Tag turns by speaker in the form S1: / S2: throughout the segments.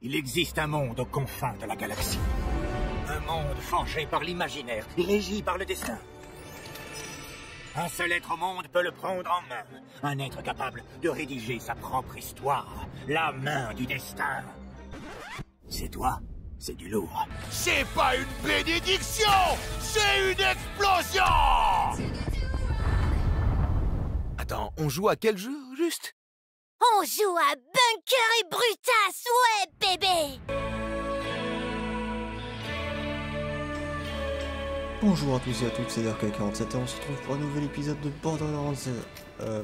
S1: Il existe un monde aux confins de la galaxie. Un monde forgé par l'imaginaire et régi par le destin. Un seul être au monde peut le prendre en main. Un être capable de rédiger sa propre histoire. La main du destin. C'est toi, c'est du lourd.
S2: C'est pas une bénédiction, c'est une explosion! Attends, on joue à quel jeu, juste?
S3: On joue à Bunker et Brutus, ouais, bébé!
S4: Bonjour à tous et à toutes, c'est Dark47 et on se retrouve pour un nouvel épisode de Borderlands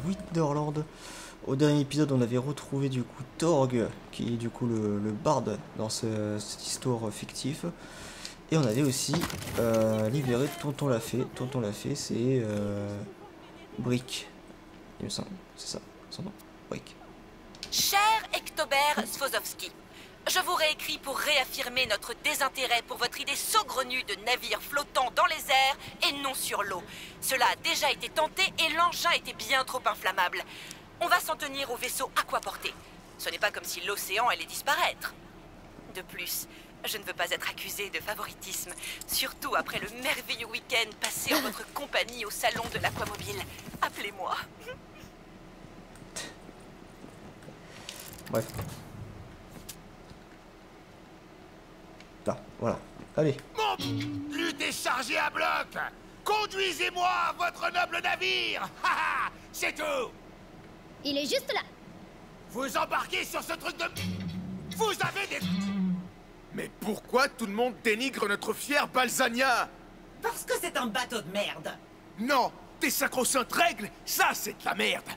S4: Winterland. Au dernier épisode, on avait retrouvé du coup Torg, qui est du coup le barde dans cette histoire fictive. Et on avait aussi libéré Tonton Lafay. Tonton Lafay, c'est Brick, il me semble, c'est ça, son nom, Brick.
S5: Cher Ektober Svozovski, je vous réécris pour réaffirmer notre désintérêt pour votre idée saugrenue de navire flottant dans les airs et non sur l'eau. Cela a déjà été tenté et l'engin était bien trop inflammable. On va s'en tenir au vaisseau aquaporté. Ce n'est pas comme si l'océan allait disparaître. De plus, je ne veux pas être accusée de favoritisme, surtout après le merveilleux week-end passé en votre compagnie au salon de l'aquamobile. Appelez-moi.
S4: Bref. Là, voilà. Allez.
S2: Mon lutte est chargée à bloc! Conduisez-moi à votre noble navire! Haha! C'est tout!
S3: Il est juste là.
S2: Vous embarquez sur ce truc de... Vous avez des... Mais pourquoi tout le monde dénigre notre fière Balzania?
S6: Parce que c'est un bateau de merde.
S2: Non! Tes sacro-saintes règles, ça c'est de la merde!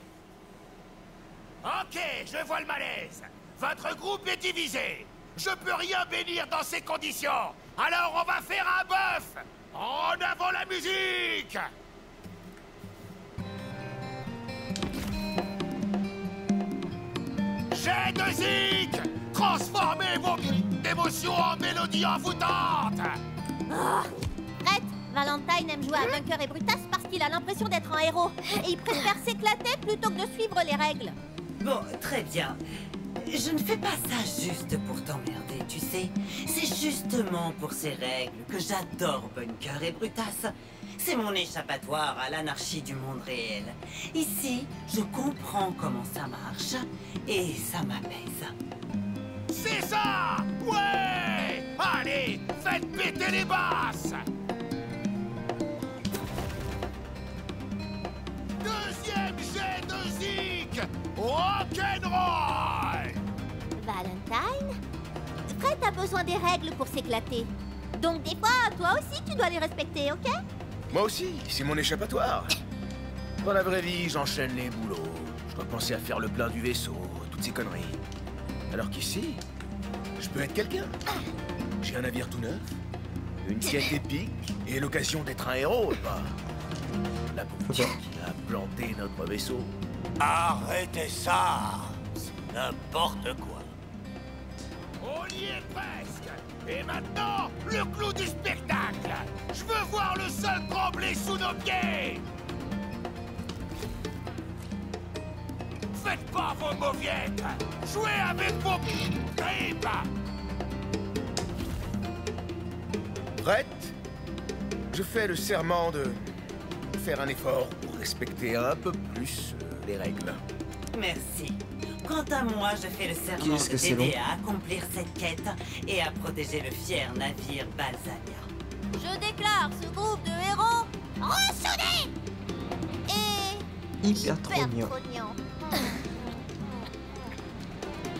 S2: Ok, je vois le malaise. Votre groupe est divisé. Je peux rien bénir dans ces conditions. Alors on va faire un bœuf. En avant la musique! Jet de zik! Transformez vos émotions en mélodies envoûtantes!
S3: Brett, Valentine aime jouer à Bunker et Brutus parce qu'il a l'impression d'être un héros. Et il préfère s'éclater plutôt que de suivre les règles.
S6: Bon, très bien. Je ne fais pas ça juste pour t'emmerder, tu sais. C'est justement pour ces règles que j'adore Bunker et Brutus. C'est mon échappatoire à l'anarchie du monde réel. Ici, je comprends comment ça marche et ça m'apaise.
S2: C'est ça! Ouais! Allez, faites péter les basses! Deuxième jet de zik! Rock'n'roll!
S3: Valentine, Fred a besoin des règles pour s'éclater. Donc des fois, toi aussi, tu dois les respecter, ok?
S2: Moi aussi, c'est mon échappatoire. Dans la vraie vie, j'enchaîne les boulots. Je dois penser à faire le plein du vaisseau, toutes ces conneries. Alors qu'ici, je peux être quelqu'un. J'ai un navire tout neuf, une quête épique et l'occasion d'être un héros, quoi. La boutique a planté notre vaisseau.
S1: Arrêtez ça! C'est n'importe quoi.
S2: On y est presque. Et maintenant, le clou du spectacle. Je veux voir le sol trembler sous nos pieds. Faites pas vos mauviettes. Jouez avec vos tripes. Prête? Je fais le serment de faire un effort pour respecter un peu plus les règles.
S6: Merci. Quant à moi, je fais le serment de t'aider à accomplir cette quête et à protéger le fier navire Balzania.
S3: Je déclare ce groupe de héros ressoudés et
S4: Hyper trognon.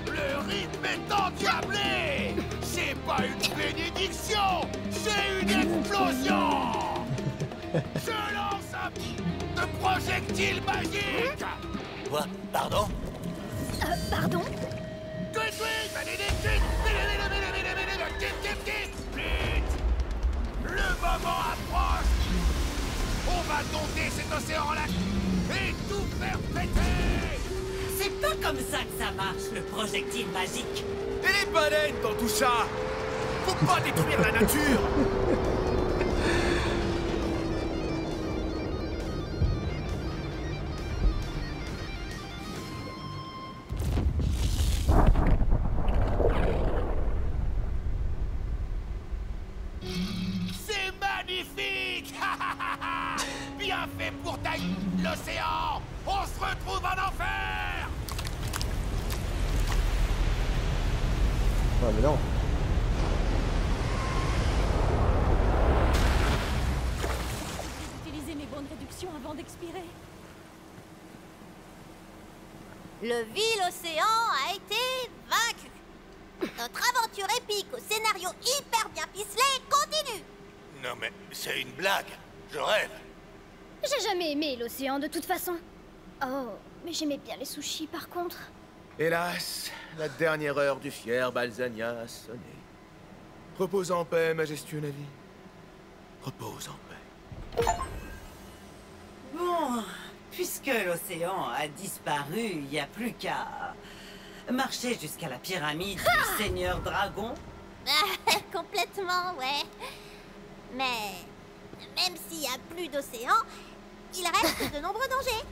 S2: Le rythme est endiablé. C'est pas une bénédiction, c'est une explosion. Je lance un projectile magique.
S1: Quoi? Pardon?
S3: Pardon?
S2: Le moment approche. On va dompter cet océan-là et tout faire péter.
S6: C'est pas comme ça que ça marche, le projectile magique.
S2: Et les baleines dans tout ça? Faut pas détruire la nature. Bien fait pour tailler l'océan. On se retrouve en enfer.
S4: Ouais, mais non.
S3: Utiliser mes bonnes réductions avant d'expirer. Le vil océan a été vaincu. Notre aventure épique au scénario hyper bien ficelé continue.
S1: Non mais c'est une blague. Je rêve.
S7: J'ai jamais aimé l'océan de toute façon. Oh, mais j'aimais bien les sushis par contre.
S2: Hélas, la dernière heure du fier Balzania a sonné. Repose en paix, majestueux navire. Repose en paix.
S6: Bon, puisque l'océan a disparu, il n'y a plus qu'à marcher jusqu'à la pyramide du Seigneur Dragon.
S3: Complètement, ouais. Mais même s'il n'y a plus d'océan, il reste de nombreux dangers.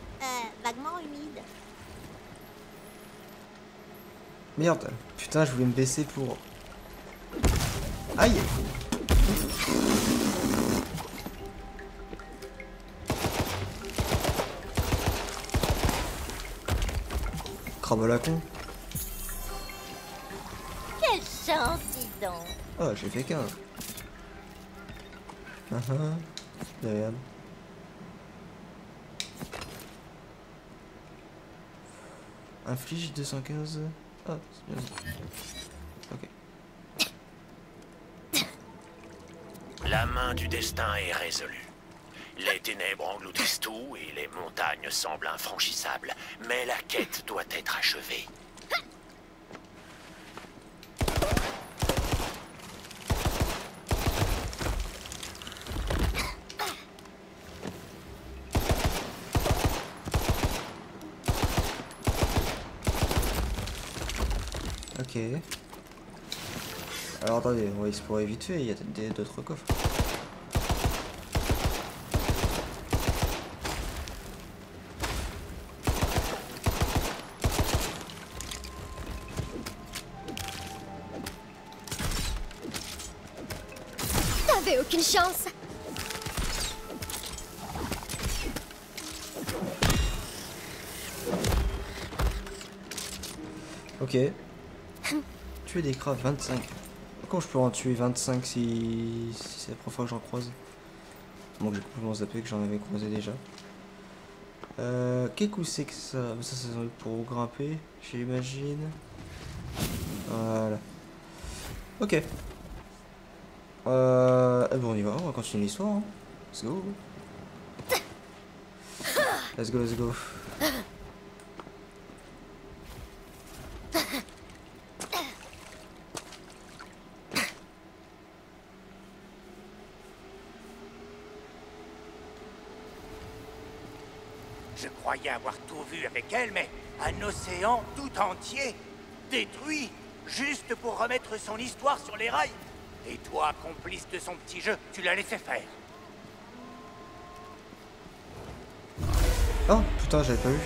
S3: Vaguement humides.
S4: Merde. Putain, je voulais me baisser pour... Aïe. Crabe à la con.
S3: Quelle chance, dis donc.
S4: Oh, j'ai fait 15. Regarde. Inflige 215. Ah, c'est bien ça. Ok.
S8: La main du destin est résolue. Les ténèbres engloutissent tout et les montagnes semblent infranchissables. Mais la quête doit être achevée.
S4: Ok. Alors attendez, on va explorer vite fait, il y a peut-être d'autres coffres.
S7: T'avais aucune chance.
S4: Ok. Tuer des crabes 25. Comment je peux en tuer 25 si c'est la première fois que j'en croise? Bon, j'ai complètement zappé que j'en avais croisé déjà. Quel coup c'est que ça? Ça c'est pour grimper, j'imagine. Voilà. Ok. Bon, on y va, on va continuer l'histoire. Hein. Let's go. Let's go, let's go.
S1: Je croyais avoir tout vu avec elle, mais un océan tout entier, détruit, juste pour remettre son histoire sur les rails. Et toi, complice de son petit jeu, tu l'as laissé faire.
S4: Oh putain, j'avais pas vu.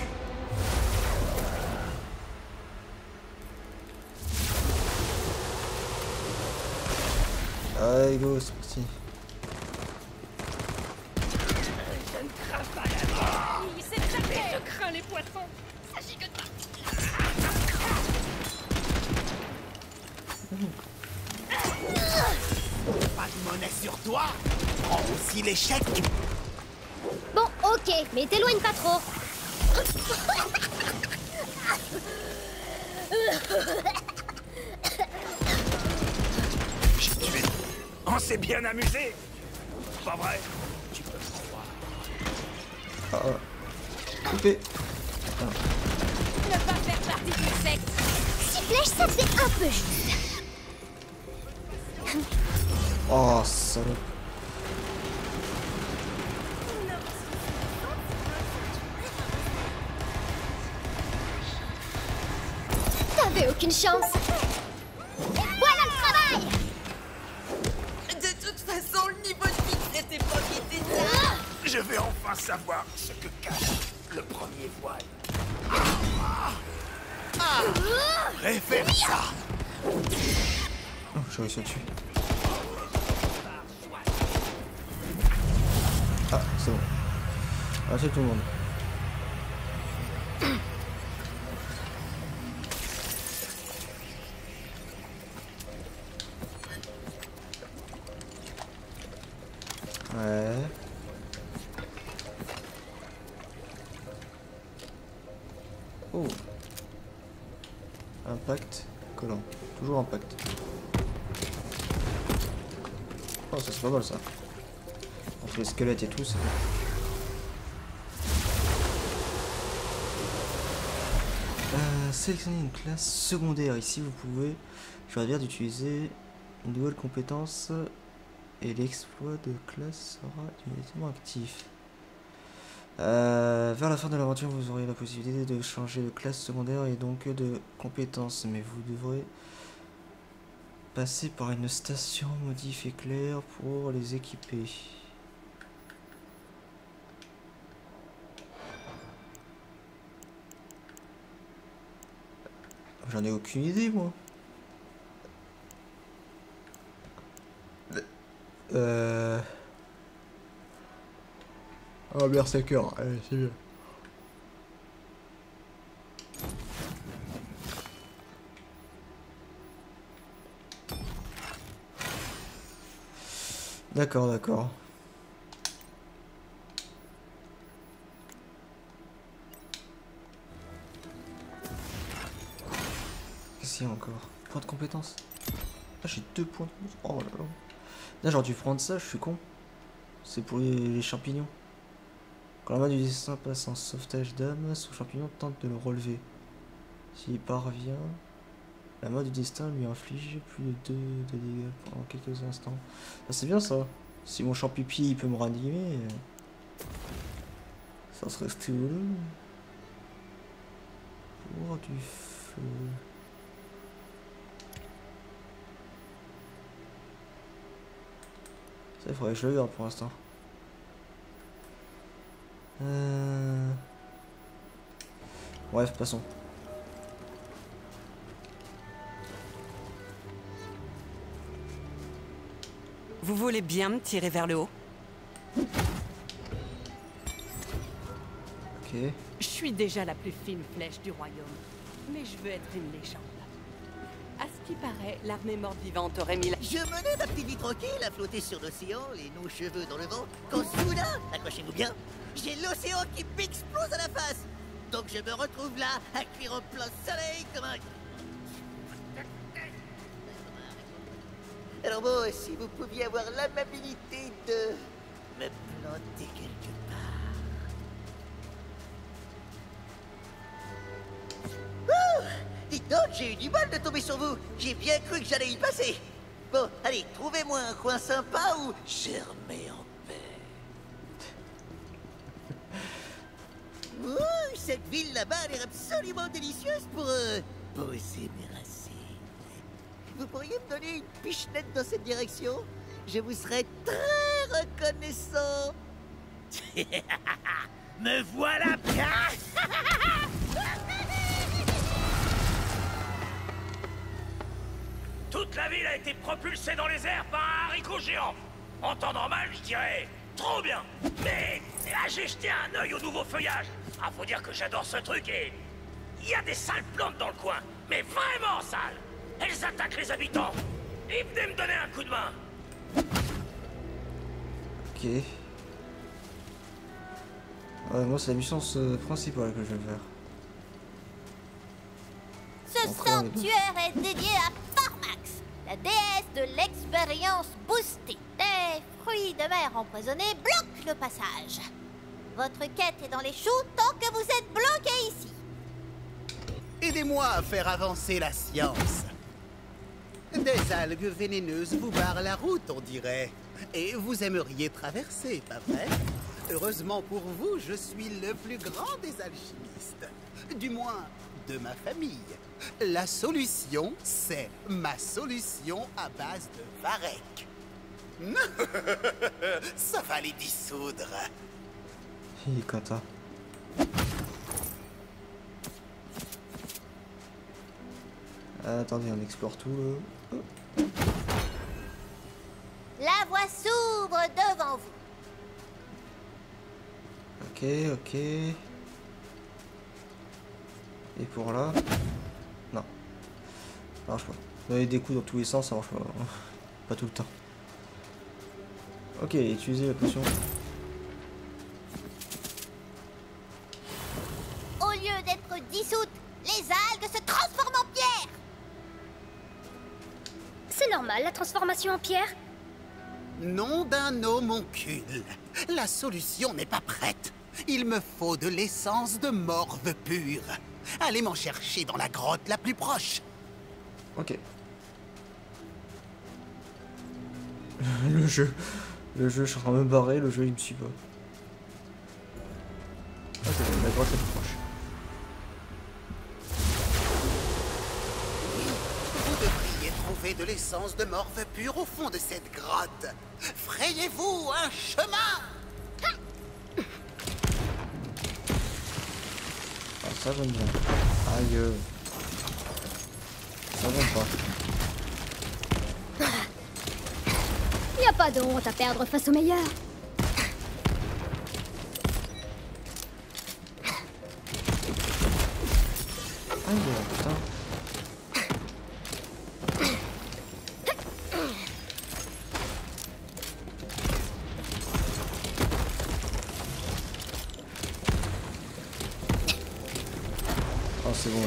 S4: Allez go, c'est parti.
S7: Je ne crains pas la mort. C'est jamais. Je crains les poissons. Ça gigote pas.
S2: Pas de monnaie sur toi. Prends aussi l'échec.
S7: Bon, ok, mais t'éloigne pas trop.
S1: J'ai tué. On s'est bien amusé. Pas vrai? Tu peux me croire.
S4: Coupé.
S7: Ne pas faire partie du secte. Si flèche, ça fait un peu juste.
S4: Oh, salaud.
S7: T'avais aucune chance. Voilà le travail.
S5: De toute façon, le niveau de vie de cette époque était là.
S1: Je vais enfin savoir ce que cache le premier voile. Préfère ça.
S4: Oh, j'ai réussi à le tuer. Ah, c'est bon. Ah, c'est tout le monde. Ouais. Oh. Impact. Collant. Toujours impact. Oh, ça c'est pas mal ça. Entre les squelettes et tout, c'est... Sélectionnez une classe secondaire. Ici, vous pouvez choisir d'utiliser une nouvelle compétence et l'exploit de classe sera immédiatement actif. Vers la fin de l'aventure, vous aurez la possibilité de changer de classe secondaire et donc de compétence, mais vous devrez passer par une station modif éclair pour les équiper. J'en ai aucune idée, moi. Oh, Berserker, allez, c'est bien. D'accord, d'accord. Qu'est-ce qu'il y a encore? Point de compétence. Ah, j'ai 2 points de compétence. Oh là là. Là, j'aurais dû prendre ça, je suis con. C'est pour les champignons. Quand la main du destin passe en sauvetage d'âme, son champignon tente de le relever. S'il parvient, la main du destin lui inflige plus de 2 de dégâts pendant quelques instants. Ah, c'est bien ça. Si mon champipi il peut me ranimer, ça serait stylé. Pour du feu. Ça, il faudrait que je le garde pour l'instant. Bref, passons.
S5: Vous voulez bien me tirer vers le haut?
S4: Ok.
S7: Je suis déjà la plus fine flèche du royaume, mais je veux être une légende. À ce qui paraît, l'armée morte-vivante aurait mis la...
S9: Je menais ma petite vie tranquille à flotter sur l'océan, les longs cheveux dans le vent, quand soudain, accrochez-vous bien, j'ai l'océan qui m'explose à la face. Donc je me retrouve là, à cuire en plein soleil comme un... Alors bon, si vous pouviez avoir l'amabilité de me planter quelque part. Ouh, dites donc, j'ai eu du mal de tomber sur vous. J'ai bien cru que j'allais y passer. Bon, allez, trouvez-moi un coin sympa où germer en paix. Ouh, cette ville là-bas a l'air absolument délicieuse pour poser mes racines. Vous pourriez me donner une pichenette dans cette direction? Je vous serais très reconnaissant. Me voilà bien.
S8: Toute la ville a été propulsée dans les airs par un haricot géant. En temps normal, je dirais trop bien. Mais là, j'ai jeté un œil au nouveau feuillage. Ah, faut dire que j'adore ce truc et... il y a des sales plantes dans le coin, mais vraiment sales. Elles attaquent les habitants. Et venez me donner un coup de main.
S4: Ok. Ouais, moi, c'est la mission principale que je vais faire.
S3: Ce sanctuaire est dédié à Parmax, la déesse de l'expérience boostée. Les fruits de mer empoisonnés bloquent le passage. Votre quête est dans les choux tant que vous êtes bloqué ici.
S10: Aidez-moi à faire avancer la science. Des algues vénéneuses vous barrent la route, on dirait. Et vous aimeriez traverser, pas vrai? Heureusement pour vous, je suis le plus grand des alchimistes. Du moins, de ma famille. La solution, c'est ma solution à base de varech. Ça va les dissoudre.
S4: Il est kata. Attendez, on explore tout.
S3: La voie s'ouvre devant vous.
S4: Ok, ok. Et pour là? Non. Ça marche pas. Donner des coups dans tous les sens, ça marche pas. Pas tout le temps. Ok, utilisez la potion.
S3: Au lieu d'être dissoutes, les algues se transforment en pierre.
S11: C'est normal, la transformation en pierre.
S10: Nom d'un homoncule. La solution n'est pas prête. Il me faut de l'essence de morve pure. Allez m'en chercher dans la grotte la plus proche.
S4: Ok. Le jeu, je suis en train de me barrer, le jeu il me suit pas. Ok, la grotte la plus proche.
S10: Vous devriez trouver de l'essence de morve pure au fond de cette grotte. Frayez-vous un chemin!
S4: Ah, ça j'aime bien. Aïe. Ça j'aime pas.
S11: Y a pas de honte à perdre face au meilleur.
S4: Aïe, putain. Oh, c'est bon.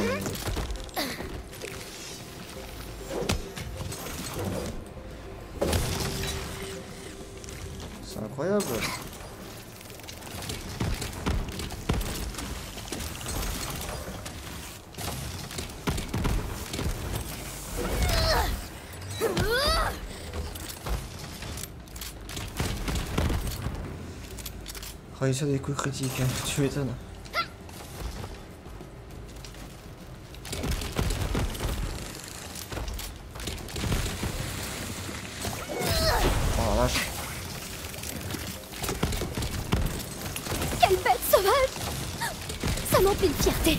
S4: C'est incroyable. Réussir des coups critiques, hein. Tu m'étonnes. Oh la vache.
S11: Quelle bête sauvage! Ça m'emplit de fierté.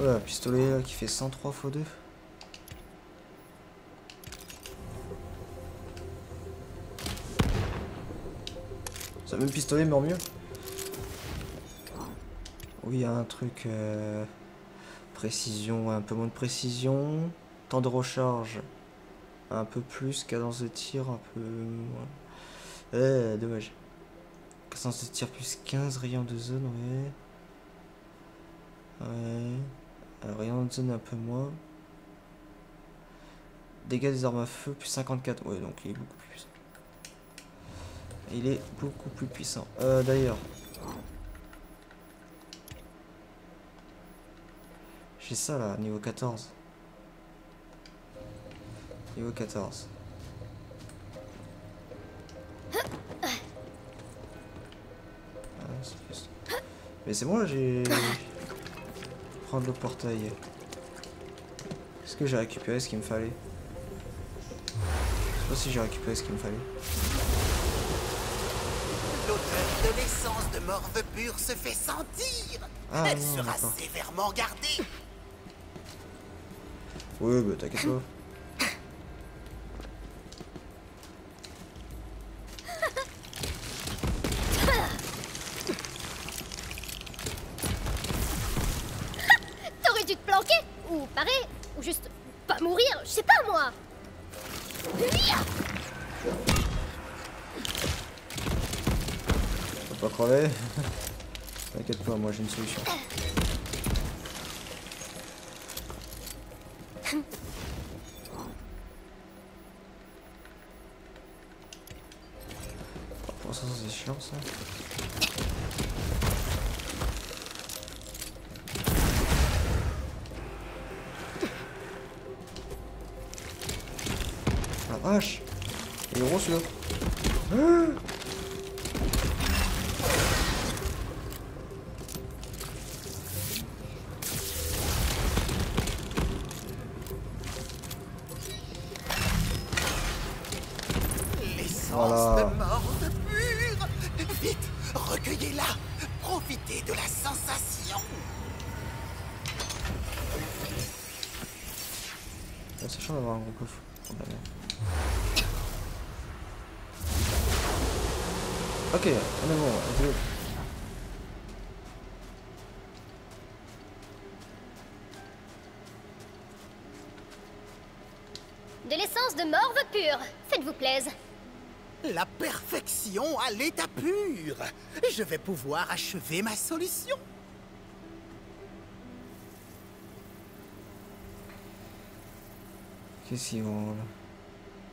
S4: Voilà, pistolet là, qui fait 103 x 2. C'est le même pistolet mais en mieux. Oui, il y a un truc précision, un peu moins de précision, temps de recharge un peu plus, cadence de tir un peu moins. Dommage. Cadence de tir plus 15, rayon de zone, ouais. Rayon de zone un peu moins. Dégâts des armes à feu plus 54, ouais, donc il est beaucoup plus puissant. Il est beaucoup plus puissant. D'ailleurs, j'ai ça là, niveau 14. Niveau 14. Mais c'est moi, j'ai... Prendre le portail. Est-ce que j'ai récupéré ce qu'il me fallait? Je sais pas si j'ai récupéré ce qu'il me fallait.
S10: L'odeur de l'essence de morve pure se fait sentir.
S4: Ah,
S10: Elle
S4: non,
S10: sera
S4: d'accord.
S10: sévèrement gardée.
S4: Oui, bah t'inquiète pas.
S11: T'aurais dû te planquer, ou parer, ou juste pas mourir, je sais pas moi.
S4: Faut pas crever. T'inquiète pas, moi j'ai une solution. Pour ça, c'est chiant ça. La vache! Il est gros celui-là.
S10: L'essence
S4: Voilà.
S10: de morve pure. Vite, recueillez-la. Profitez de la sensation.
S4: Sachant d'avoir un gros coffre. Oh, la merde. Ok, on est bon, adieu.
S11: De l'essence de morve pure. Faites-vous plaise.
S10: La perfection à l'état pur. Je vais pouvoir achever ma solution.
S4: Qu'est-ce qu'ils vont là?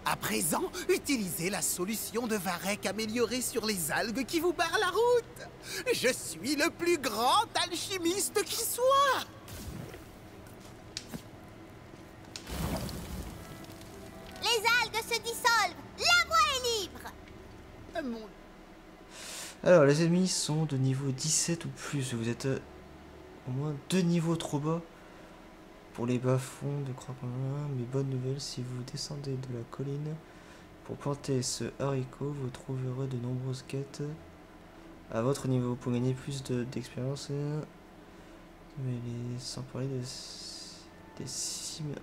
S10: À présent, utilisez la solution de Varek améliorée sur les algues qui vous barrent la route. Je suis le plus grand alchimiste qui soit.
S3: Les algues se dissolvent. La voie est libre.
S4: Alors, les ennemis sont de niveau 17 ou plus. Vous êtes au moins 2 niveaux trop bas. Pour les bas-fonds de Croix-Commun, mais bonne nouvelle, si vous descendez de la colline pour planter ce haricot, vous trouverez de nombreuses quêtes à votre niveau pour gagner plus d'expérience. Mais sans parler des cimes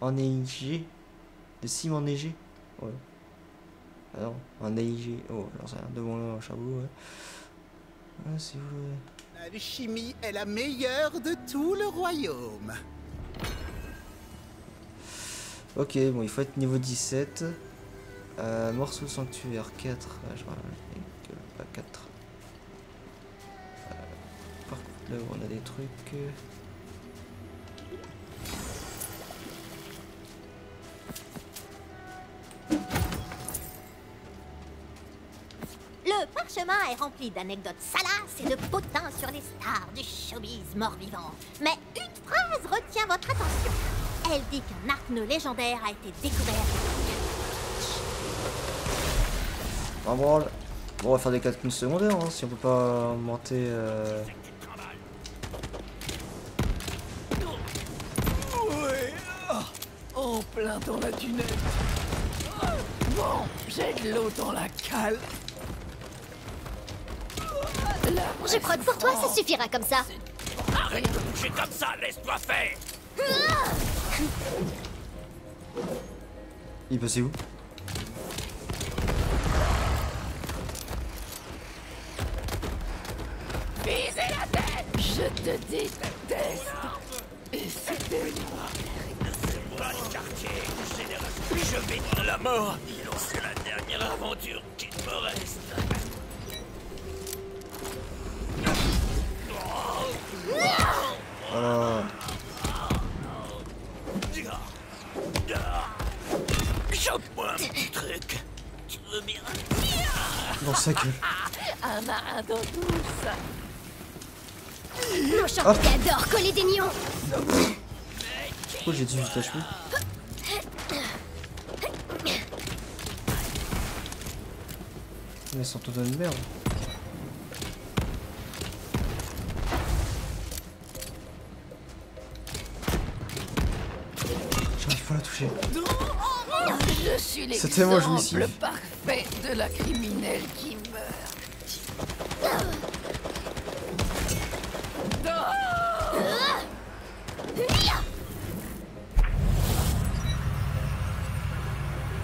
S4: enneigées. Des cimes enneigées. Ouais. Ah non, enneigées. Oh, j'en sais rien. Devant le charbon, ouais. Ah, si vous voulez.
S10: L'alchimie est la meilleure de tout le royaume.
S4: Ok, bon, il faut être niveau 17. Morceau sanctuaire 4. Je pas 4. Par contre, là où on a des trucs.
S3: Le parchemin est rempli d'anecdotes salaces et de potins sur les stars du showbiz mort-vivant. Mais une phrase retient votre attention. Elle dit qu'un arc-nœud légendaire a été découvert.
S4: Un branle. Bon, on va faire des calculs secondaires, hein, si on peut pas augmenter.
S6: Ouais, en plein dans la dunette. Bon, j'ai de l'eau dans la cale.
S11: Je crois que pour toi, ça suffira comme ça.
S8: Arrête de bouger comme ça, laisse-toi faire.
S4: Il est passé où?
S6: Visez la tête. Je te déteste. Et c'était moi.
S8: C'est moi le quartier, général. Je vais à la mort. C'est la dernière aventure qu'il me reste.
S4: Voilà.
S8: Chope-moi un petit truc. Tu veux bien?
S4: Dans sa gueule.
S6: Un marin d'eau douce.
S11: Mon champion adore coller des nions.
S4: Pourquoi j'ai dû juste achever? Mais ils sont tous dans une merde. J'arrive pas à la toucher.
S6: Je suis
S4: C'était moi, je m'y suis.
S6: l'exemple parfait de la criminelle qui meurt.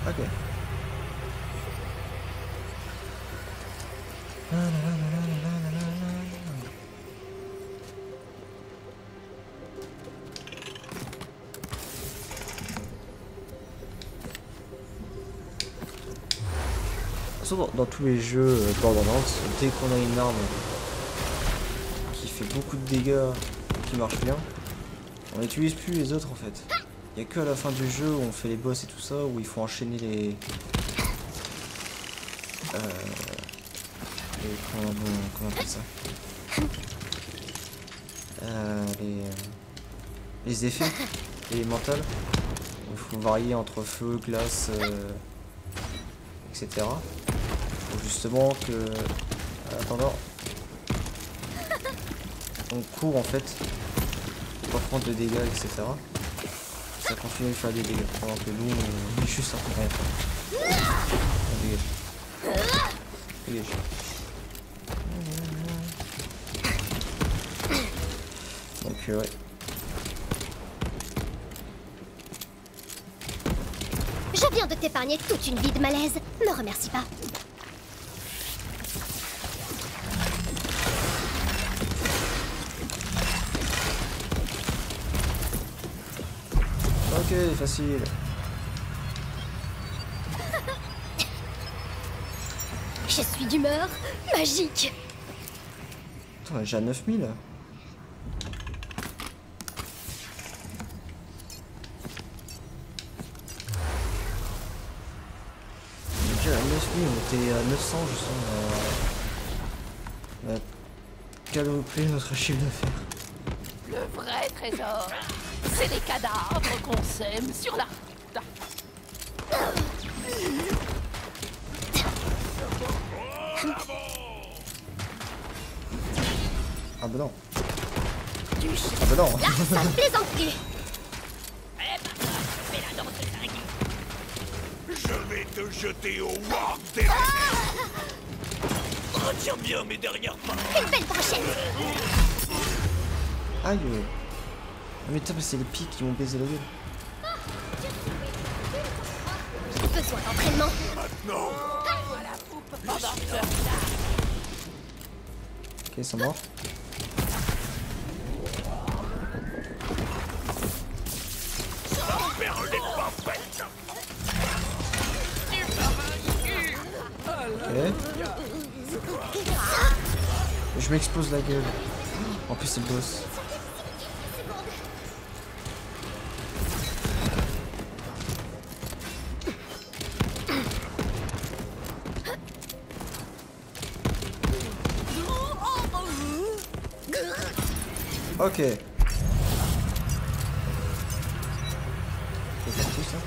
S4: Ok. Dans tous les jeux Borderlands, dès qu'on a une arme qui fait beaucoup de dégâts, qui marche bien, on n'utilise plus les autres en fait. Il n'y a que à la fin du jeu où on fait les boss et tout ça, où il faut enchaîner les comment on appelle ça, les effets élémentaux. Il faut varier entre feu, glace, etc. Pour justement que, en attendant, on court en fait pour pas prendre de dégâts, etc. Ça continue de faire des dégâts pendant que nous on est juste en train de rien faire. On dégage. Dégage. ouais.
S11: Je viens de t'épargner toute une vie de malaise. Ne remercie pas.
S4: Ok, facile.
S11: Je suis d'humeur magique.
S4: Attends, j'ai à 9000. Déjà à 9000, on était à 900, je sens. On a galopé notre chiffre d'affaires.
S7: Le vrai trésor, c'est les cadavres qu'on sème sur la route.
S4: Ah bah non. Ah bah non.
S11: Là, ça ne plaisante plus.
S8: Je vais te jeter au Warp des... Retiens bien mes dernières paroles.
S11: Une belle brochette.
S4: Aïe. Mais putain, c'est les pics qui m'ont baisé la gueule.
S11: J'ai besoin d'entraînement.
S8: Maintenant.
S4: Ok, ils sont morts.
S8: Perle n'est pas faite.
S4: Ok. Je m'explose la gueule. En plus, c'est le boss. Ok. C'est parti ça?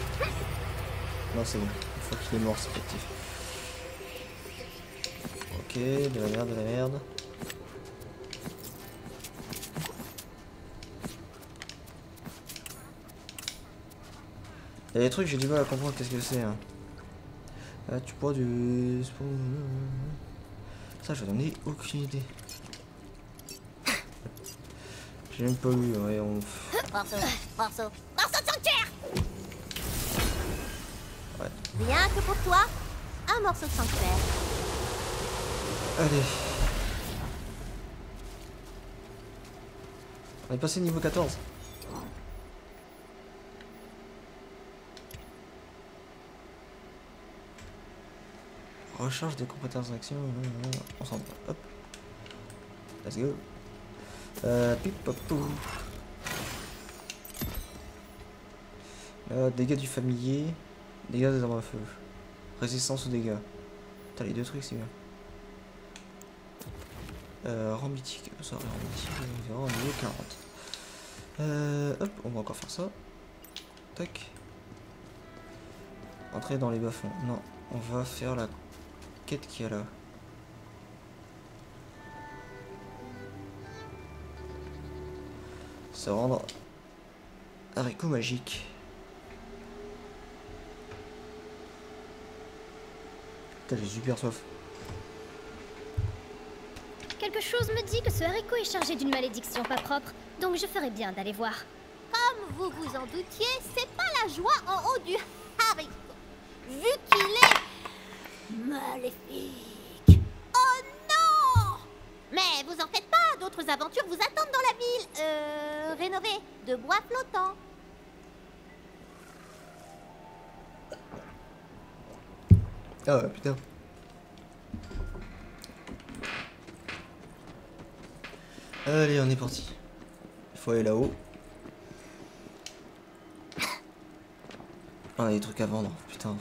S4: Non, c'est bon. Une fois qu'il est mort, c'est effectif. Ok, de la merde, de la merde. Il y a des trucs, j'ai du mal à comprendre qu'est-ce que c'est. Hein. Ah, tu bois du... Ça, je n'en ai aucune idée. J'ai même pas eu, ouais, on...
S3: Morceau de sanctuaire.
S4: Ouais.
S3: Rien que pour toi, un morceau de sanctuaire.
S4: Allez. On est passé niveau 14. Recharge des compétences d'action. On s'en va. Hop. Let's go. Pipopou. Dégâts du familier. Dégâts des armes à feu. Résistance aux dégâts. T'as les deux trucs, c'est bien. Rang mythique. Ça, rang mythique. On verra au niveau 40. Hop, on va encore faire ça. Tac. Entrer dans les bas-fonds. Non, on va faire la quête qu'il y a là. Se rendre haricot magique. Putain, j'ai super soif.
S11: Quelque chose me dit que ce haricot est chargé d'une malédiction pas propre, donc je ferais bien d'aller voir.
S3: Comme vous vous en doutiez, c'est pas la joie en haut du haricot. Vu qu'il est maléfique. Oh non! Mais vous en faites pas, d'autres aventures vous attendent dans la ville. Rénovée, de bois flottant.
S4: Ah ouais, putain. Allez, on est parti. Il faut aller là-haut. Ah, il y a des trucs à vendre, putain.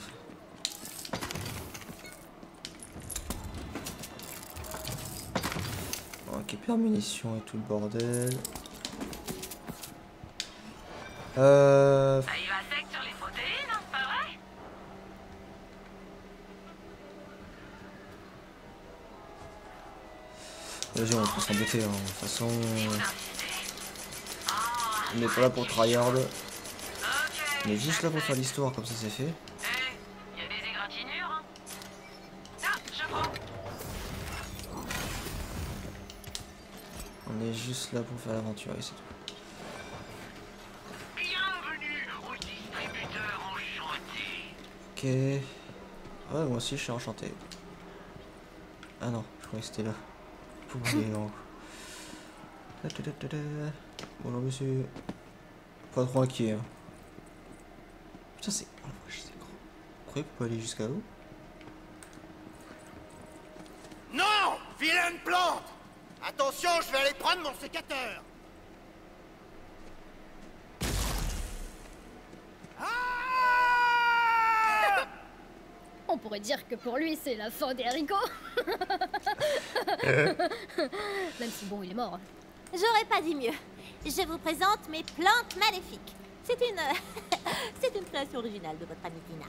S4: Ok, père munitions et tout le bordel.
S5: Ça y va sec sur les protéines, hein, c'est pas vrai?
S4: Vas-y, on va s'embêter, hein. De toute façon... On est pas là pour tryhard. On est juste là pour faire l'histoire, comme ça c'est fait.
S5: Il y a des égratignures, hein? Ah, je prends.
S4: On est juste là pour faire l'aventure et c'est tout. Ouais, moi aussi je suis enchanté. Ah non, je croyais que c'était là. Pour les langues. Bonjour monsieur. Pas trop inquiet. Hein. Putain, c'est. Oh, c'est gros. Vous croyez qu'on peut aller jusqu'à l'eau?
S8: Non! Vilaine plante! Attention, je vais aller prendre mon sécateur!
S11: On pourrait dire que pour lui, c'est la fin des haricots. Même si bon, il est mort.
S3: J'aurais pas dit mieux. Je vous présente mes plantes maléfiques. C'est une... c'est une création originale de votre amie Tina.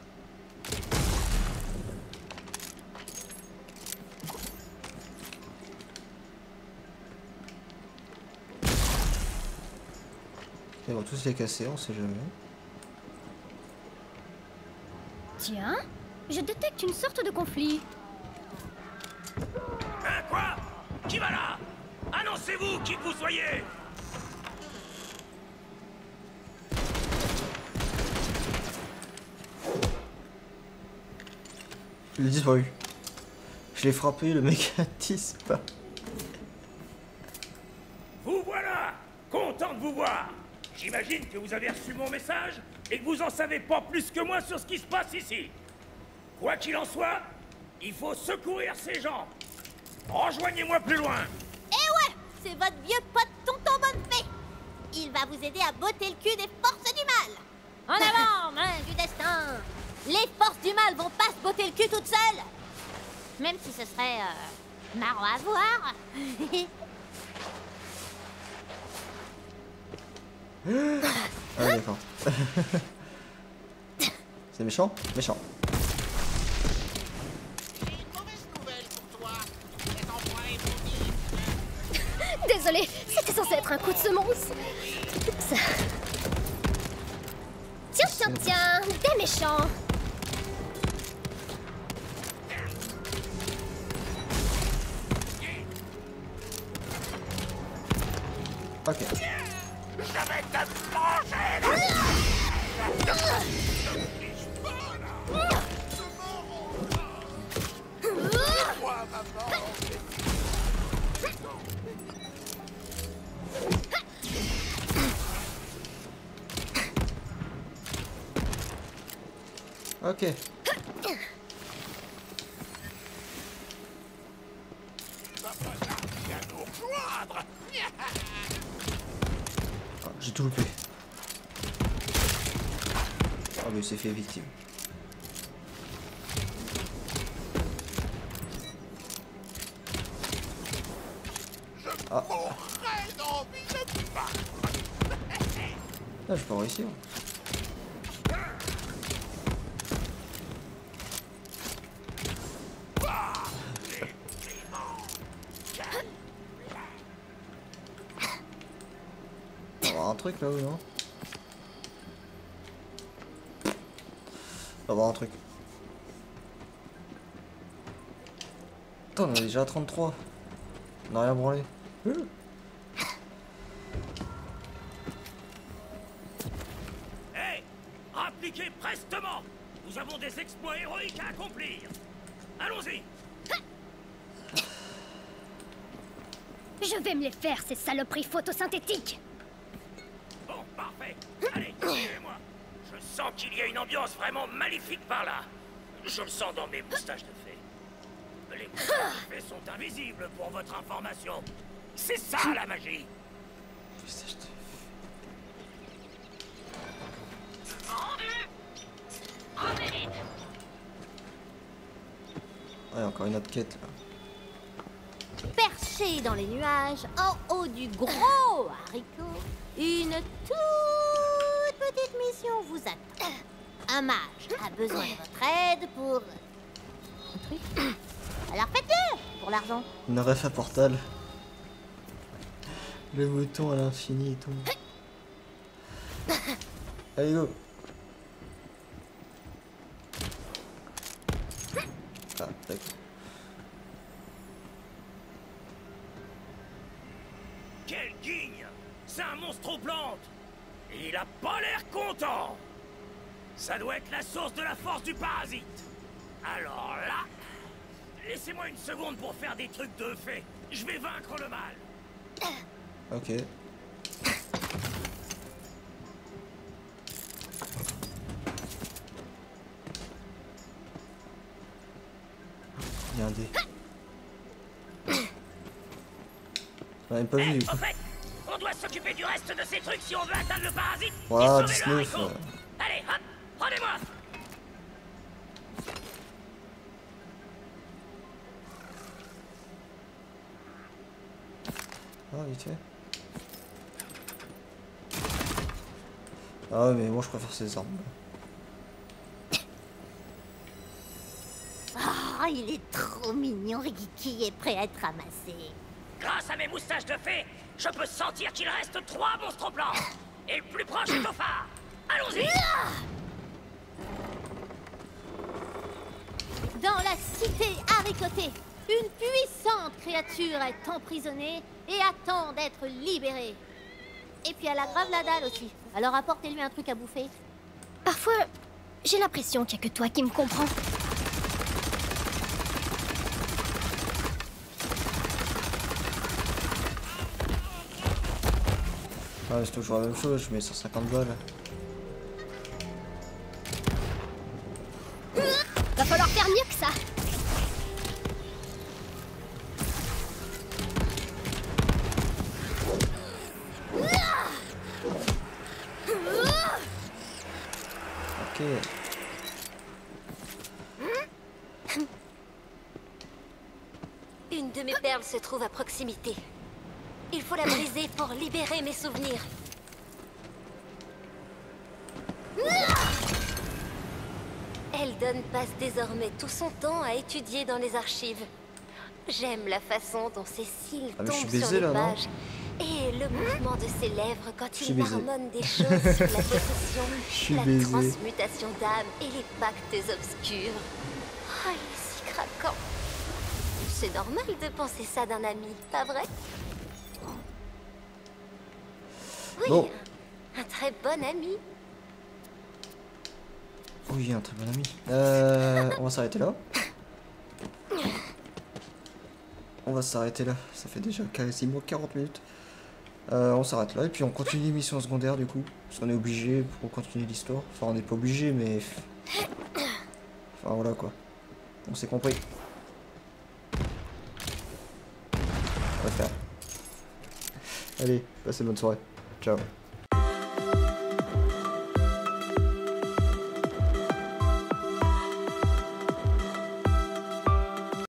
S4: Ils vont tous les casser, on sait jamais.
S11: Tiens, je détecte une sorte de conflit.
S8: Hein, quoi? Qui va là? Annoncez-vous qui que vous soyez!
S4: Il a disparu. Je l'ai frappé, le mec a disparu.
S8: Vous voilà! Content de vous voir! J'imagine que vous avez reçu mon message et que vous en savez pas plus que moi sur ce qui se passe ici. Quoi qu'il en soit, il faut secourir ces gens. Rejoignez-moi plus loin.
S3: Eh ouais, c'est votre vieux pote Tonton Bonfait. Il va vous aider à botter le cul des forces du mal. En avant, main du destin. Les forces du mal vont pas se botter le cul toutes seules. Même si ce serait marrant à voir.
S4: Ah d'accord. C'est méchant? Méchant.
S11: Désolé, c'était censé être un coup de semonce. Ça... Tiens, des méchants.
S4: Ok.
S8: Je vais te manger.
S4: Ok. Ah, j'ai tout loupé. Oh mais il s'est fait victime. Ah. Là je peux réussir. Un truc là-haut, non? On va voir un truc. Attends, on est déjà à 33. On n'a rien branlé.
S8: Hey, appliquez prestement. Nous avons des exploits héroïques à accomplir. Allons-y.
S11: Je vais me les faire, ces saloperies photosynthétiques.
S8: Bon, parfait. Allez, suivez-moi. Je sens qu'il y a une ambiance vraiment maléfique par là. Je le sens dans mes moustaches de fée. Les moustaches de fée sont invisibles pour votre information. C'est ça la magie.
S4: Ouais, encore une autre quête là.
S3: Perché dans les nuages, en haut du gros haricot, une toute petite mission vous attend. Un mage a besoin de votre aide pour... un truc. Alors faites-le pour l'argent.
S4: Une ref à portal. Le bouton à l'infini et tout. Allez go. Ah, d'accord.
S8: Quel guigne! 'C'est un monstre aux plantes! Et il a pas l'air content! Bon, parfait. Allez, suivez-moi. Je sens qu'il y a une ambiance vraiment maléfique par là. Je le sens dans mes moustaches de fée. Les moustaches de fée sont invisibles pour votre information. C'est ça la magie. Quel guigne! C'est un monstre aux plantes! Et il a pas l'air content! Il a pas l'air content! Ça doit être la source de la force du parasite. Alors là... Laissez-moi une seconde pour faire des trucs de fée. Je vais vaincre le mal.
S4: Ok. Il y a un dé. On a même pas vu du coup.
S8: Au fait, on doit s'occuper du reste de ces trucs si on veut atteindre le parasite.
S4: Voilà,
S8: et sauver le
S4: 19.
S8: haricot. Allez, hop, prenez-moi.
S4: Ah, vite fait. Ah, mais moi je préfère ces armes.
S3: Oh, il est trop mignon, Rigiki est prêt à être ramassé.
S8: Grâce à mes moustaches de fée, je peux sentir qu'il reste 3 monstres blancs. Et le plus proche est au phare. Allons-y.
S3: Dans la cité haricotée, une puissante créature est emprisonnée et attend d'être libérée. Et puis elle a grave la dalle aussi. Alors apportez-lui un truc à bouffer.
S11: Parfois, j'ai l'impression qu'il n'y a que toi qui me comprends.
S4: Ah, c'est toujours la même chose, je mets 150 balles.
S11: Va falloir faire mieux que ça.
S4: Ok.
S12: Une de mes perles se trouve à proximité. Il faut la briser pour libérer mes souvenirs. Eldon passe désormais tout son temps à étudier dans les archives. J'aime la façon dont ses cils
S4: Ah, mais je suis
S12: tombent
S4: baisé,
S12: sur les
S4: là, non
S12: pages. Et le mouvement de ses lèvres quand
S4: Je suis
S12: il
S4: baisé.
S12: marmonne des choses sur la possession,
S4: Je suis
S12: la
S4: baisé.
S12: transmutation d'âme et les pactes obscurs. Oh, il est si craquant. C'est normal de penser ça d'un ami, pas vrai? Oui,
S4: Bon.
S12: un très bon ami.
S4: Oui, un très bon ami. On va s'arrêter là. On va s'arrêter là. Ça fait déjà quasiment 40 minutes. On s'arrête là et puis on continue l'émission secondaire du coup. Parce qu'on est obligé pour continuer l'histoire. Enfin, on n'est pas obligé, mais. Enfin, voilà quoi. On s'est compris. On va faire. Allez, passez une bonne soirée. Ciao.